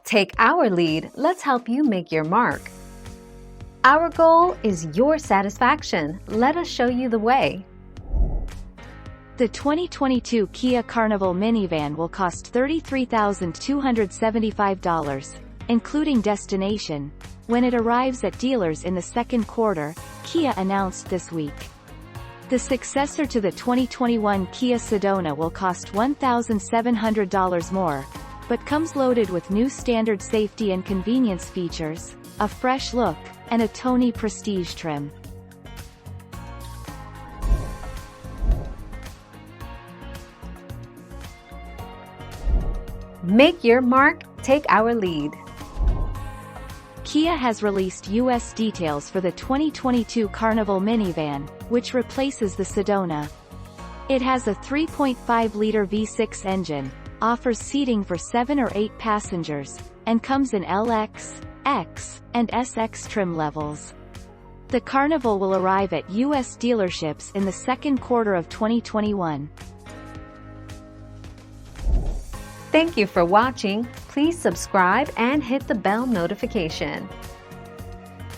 Take our lead, let's help you make your mark. Our goal is your satisfaction. Let us show you the way. The 2022 Kia Carnival minivan will cost $33,275, including destination, when it arrives at dealers in the second quarter, Kia announced this week. The successor to the 2021 Kia Sedona will cost $1,700 more, but comes loaded with new standard safety and convenience features, a fresh look, and a Tony Prestige trim. Make your mark, take our lead. Kia has released U.S. details for the 2022 Carnival minivan, which replaces the Sedona. It has a 3.5-liter V6 engine, offers seating for 7 or 8 passengers, and comes in LX, X, and SX trim levels. The Carnival will arrive at U.S. dealerships in the second quarter of 2021. Thank you for watching. Please subscribe and hit the bell notification.